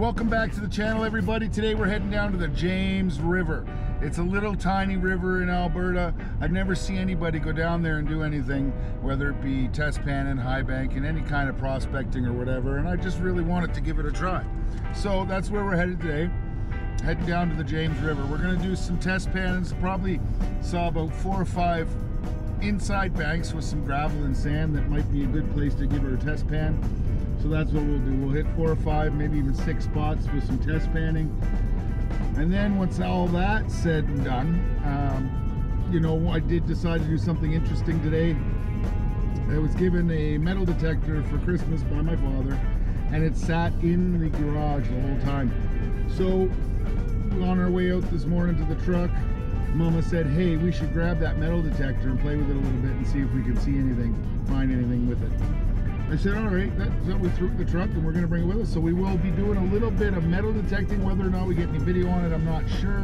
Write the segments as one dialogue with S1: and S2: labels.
S1: Welcome back to the channel, everybody. Today we're heading down to the James River. It's a little tiny river in Alberta. I've never seen anybody go down there and do anything, whether it be test panning, high bank, and any kind of prospecting or whatever, and I just really wanted to give it a try. So that's where we're headed today, heading down to the James River. We're going to do some test pans. Probably saw about 4 or 5 inside banks with some gravel and sand that might be a good place to give her a test pan. So that's what we'll do. We'll hit 4 or 5, maybe even 6 spots with some test panning. And then once all that's said and done, you know, I did decide to do something interesting today. I was given a metal detector for Christmas by my father, and it sat in the garage the whole time. So on our way out this morning to the truck, Mama said, hey, we should grab that metal detector and play with it a little bit and see if we can see anything, find anything with it. I said, all right, so we threw it in the truck and we're gonna bring it with us. So we will be doing a little bit of metal detecting. Whether or not we get any video on it, I'm not sure.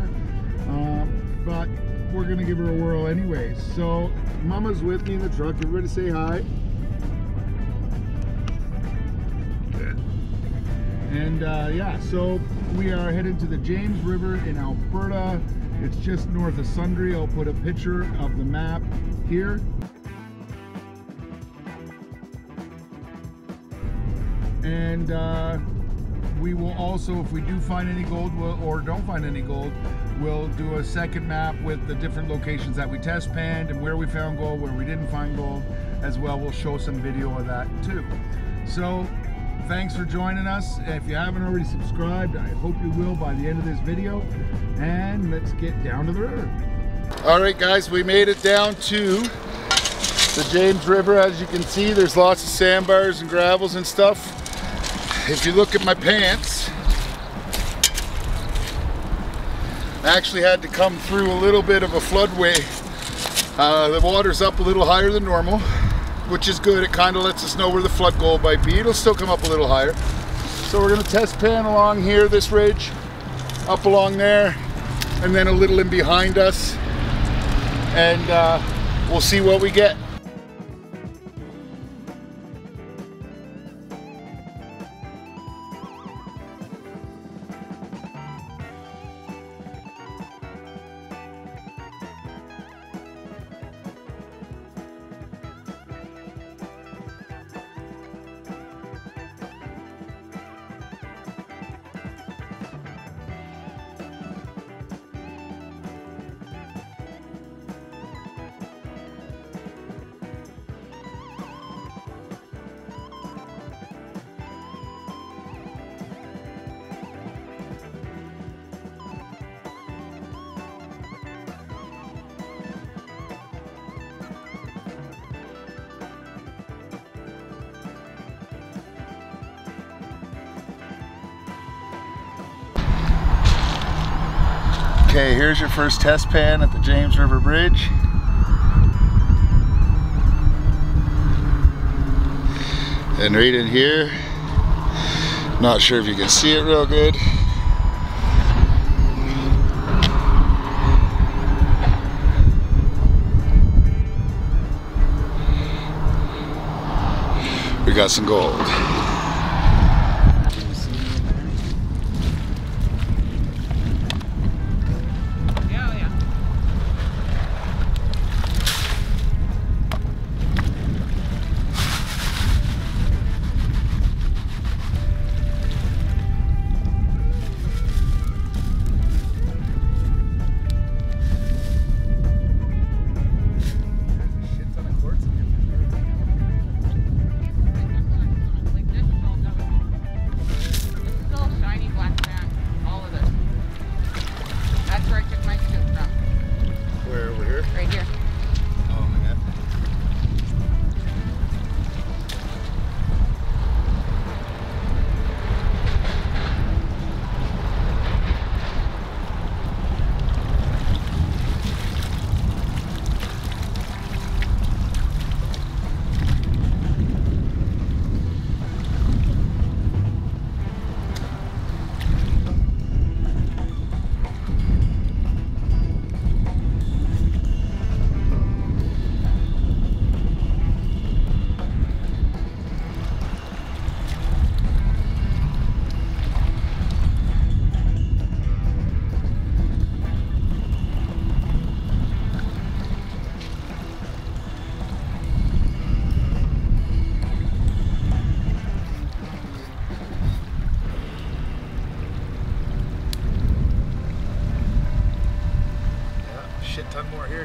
S1: But we're gonna give her a whirl anyways. So Mama's with me in the truck. Everybody say hi. And yeah, so we are headed to the James River in Alberta. It's just north of Sundre. I'll put a picture of the map here. And we will also, if we do find any gold or don't find any gold, we'll do a second map with the different locations that we test panned and where we found gold, where we didn't find gold as well. We'll show some video of that too. So thanks for joining us. If you haven't already subscribed, I hope you will by the end of this video. And let's get down to the river. All right, guys, we made it down to the James River. As you can see, there's lots of sandbars and gravels and stuff. If you look at my pants, I actually had to come through a little bit of a floodway. The water's up a little higher than normal, which is good. It kind of lets us know where the flood goal might be. It'll still come up a little higher. So we're going to test pan along here, this ridge, up along there, and then a little in behind us, and we'll see what we get. Okay, here's your first test pan at the James River Bridge. And right in here, not sure if you can see it real good. We got some gold.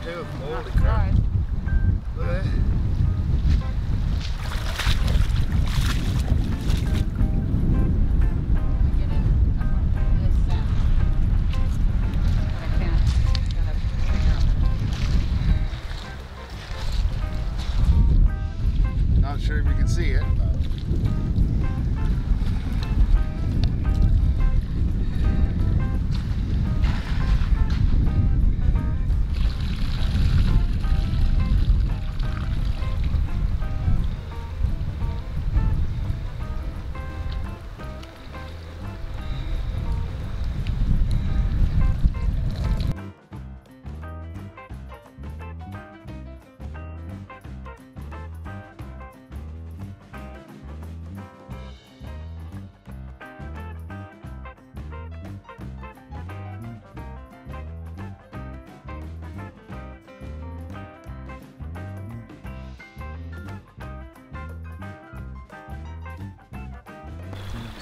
S1: too. Holy crap. Look at that. Not sure if you can see it.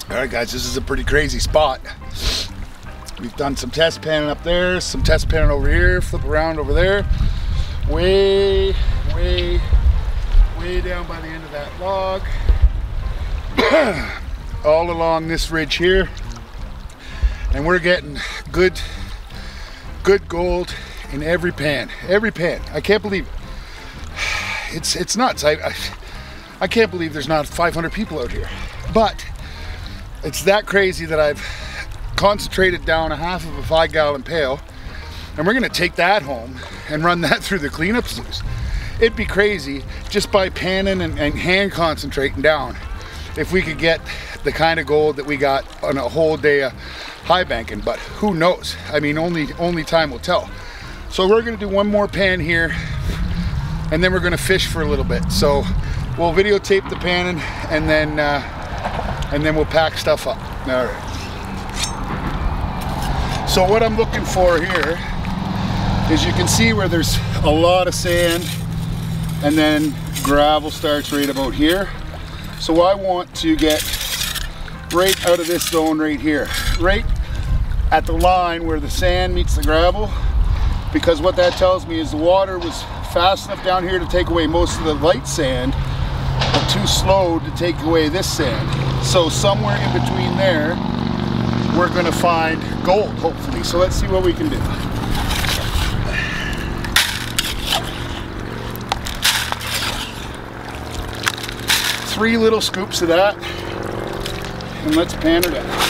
S1: Alright guys, this is a pretty crazy spot. We've done some test panning up there, some test panning over here, flip around over there. Way down by the end of that log. All along this ridge here. And we're getting good gold in every pan. Every pan. I can't believe it. It's nuts. I can't believe there's not 500 people out here. But it's that crazy that I've concentrated down a half of a 5-gallon pail, and we're gonna take that home and run that through the cleanup sluice. It'd be crazy just by panning and hand concentrating down if we could get the kind of gold that we got on a whole day of high banking, but who knows? I mean, only time will tell. So we're gonna do one more pan here, and then we're gonna fish for a little bit. So we'll videotape the panning, and then we'll pack stuff up. All right. So what I'm looking for here is, you can see where there's a lot of sand and then gravel starts right about here. So I want to get right out of this zone right here, right at the line where the sand meets the gravel, because what that tells me is the water was fast enough down here to take away most of the light sand, but too slow to take away this sand. So somewhere in between there, we're gonna find gold, hopefully. So let's see what we can do. 3 little scoops of that, and let's pan her down.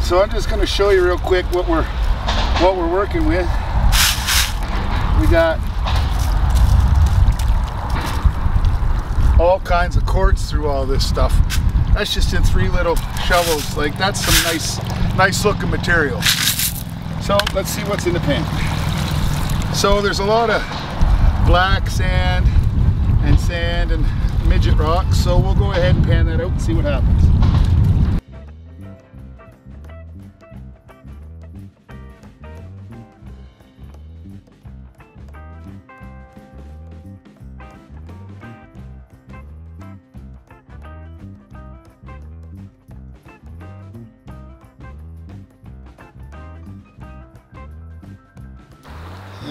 S1: So I'm just going to show you real quick what we're working with. We got all kinds of quartz through all this stuff. That's just in 3 little shovels. Like, that's some nice looking material. So let's see what's in the pan. So there's a lot of black sand and midget rocks. So we'll go ahead and pan that out and see what happens.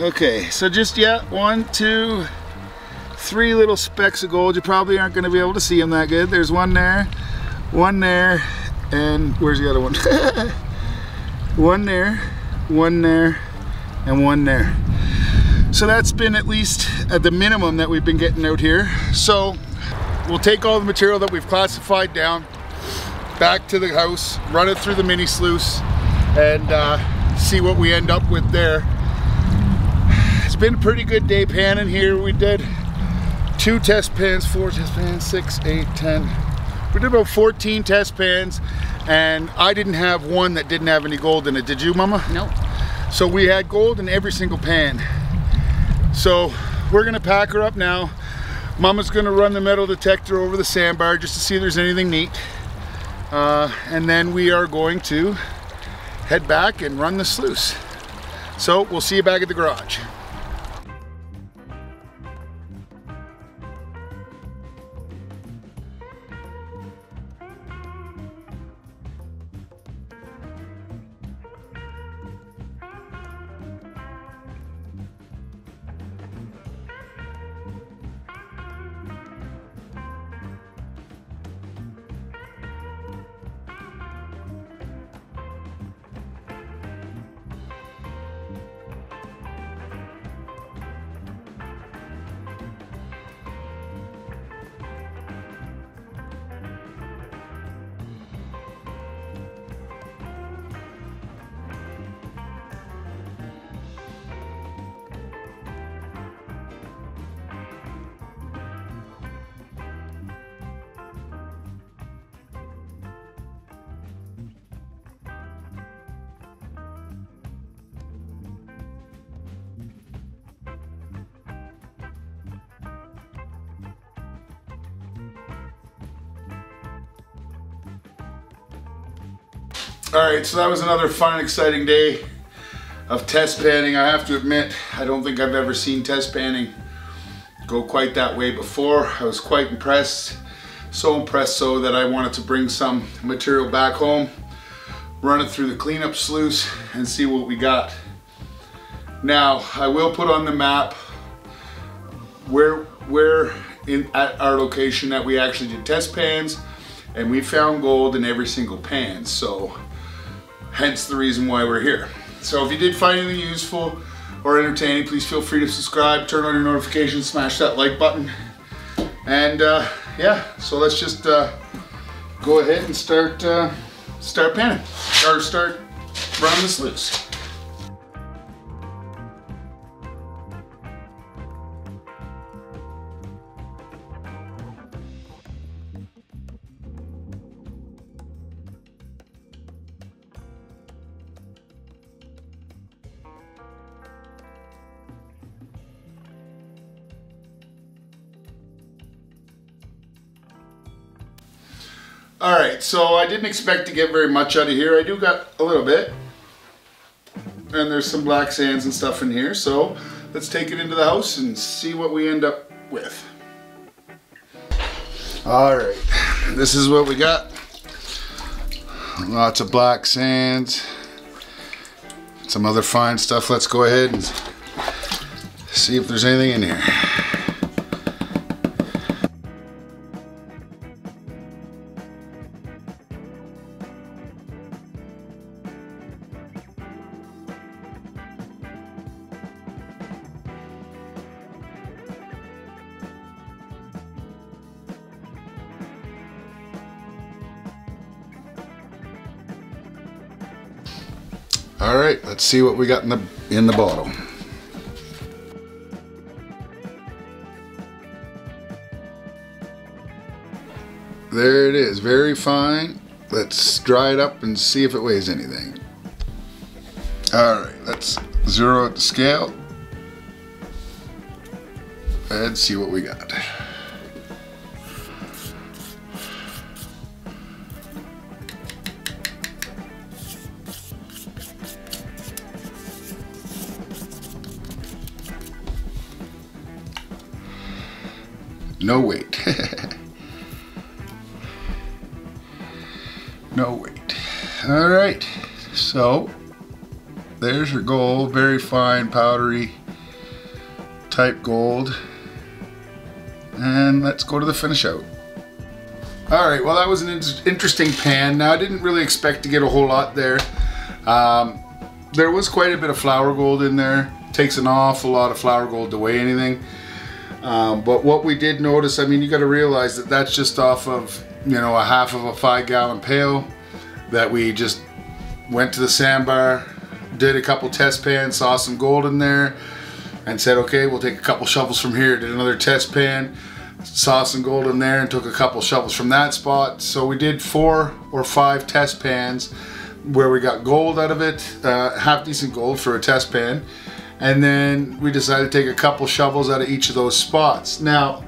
S1: Okay, so just, yeah, 1, 2, 3 little specks of gold. You probably aren't going to be able to see them that good. There's one there, and where's the other one? One there, and one there. So that's been at least at the minimum that we've been getting out here. So we'll take all the material that we've classified down, back to the house, run it through the mini sluice, and see what we end up with there. It's been a pretty good day panning here. We did 2 test pans, 4 test pans, 6, 8, 10. We did about 14 test pans, and I didn't have one that didn't have any gold in it. Did you, Mama?
S2: Nope.
S1: So we had gold in every single pan. So we're gonna pack her up now. Mama's gonna run the metal detector over the sandbar just to see if there's anything neat. And then we are going to head back and run the sluice. So we'll see you back at the garage. Alright, so that was another fun and exciting day of test panning. I have to admit, I don't think I've ever seen test panning go quite that way before. I was quite impressed, so impressed so that I wanted to bring some material back home, run it through the cleanup sluice and see what we got. Now, I will put on the map where at our location that we actually did test pans, and we found gold in every single pan, so hence the reason why we're here. So if you did find anything useful or entertaining, please feel free to subscribe, turn on your notifications, smash that like button, and yeah, so let's just go ahead and start panning, or start running the sluice. Alright, so I didn't expect to get very much out of here. I do got a little bit. And there's some black sands and stuff in here, so let's take it into the house and see what we end up with. Alright, this is what we got. Lots of black sands. Some other fine stuff. Let's go ahead and see if there's anything in here. All right, let's see what we got in the bottle. There it is, very fine. Let's dry it up and see if it weighs anything. All right, let's zero out the scale and see what we got. No weight. No weight. All right, so there's your gold, very fine, powdery type gold. And let's go to the finish out. All right, well, that was an interesting pan. Now, I didn't really expect to get a whole lot there. There was quite a bit of flour gold in there. It takes an awful lot of flour gold to weigh anything. But what we did notice, I mean, you got to realize that that's just off of, you know, a half of a 5-gallon pail that we just went to the sandbar, did a couple test pans, saw some gold in there, and said, okay, we'll take a couple shovels from here. Did another test pan, saw some gold in there, and took a couple shovels from that spot. So we did 4 or 5 test pans where we got gold out of it, half decent gold for a test pan. And then we decided to take a couple shovels out of each of those spots. Now,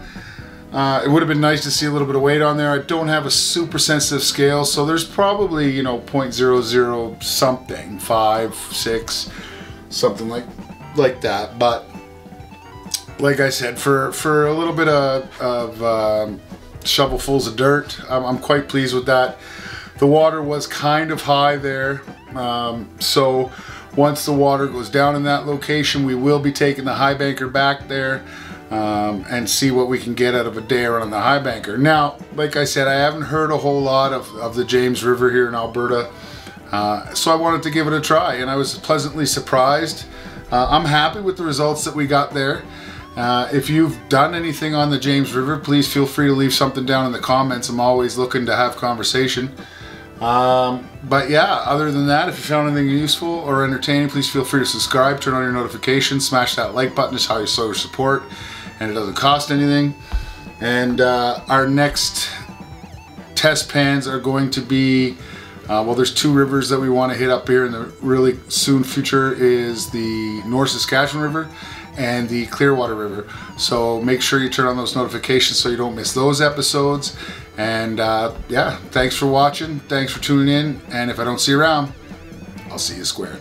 S1: It would have been nice to see a little bit of weight on there. I don't have a super sensitive scale, so there's probably, you know, 0.00 something, 5, 6, something like that. But like I said, for a little bit of shovelfuls of dirt, I'm quite pleased with that. The water was kind of high there, so once the water goes down in that location, we will be taking the high banker back there and see what we can get out of a day around the high banker. Now, like I said, I haven't heard a whole lot of the James River here in Alberta, so I wanted to give it a try, and I was pleasantly surprised. I'm happy with the results that we got there. If you've done anything on the James River, please feel free to leave something down in the comments. I'm always looking to have conversation. But yeah, other than that, if you found anything useful or entertaining, please feel free to subscribe, turn on your notifications, smash that like button. Is how you show your support, and it doesn't cost anything. And our next test pans are going to be, well, there's 2 rivers that we want to hit up here in the really soon future, is the North Saskatchewan River and the Clearwater River. So make sure you turn on those notifications so you don't miss those episodes. And yeah, thanks for watching, thanks for tuning in, and if I don't see you around, I'll see you square.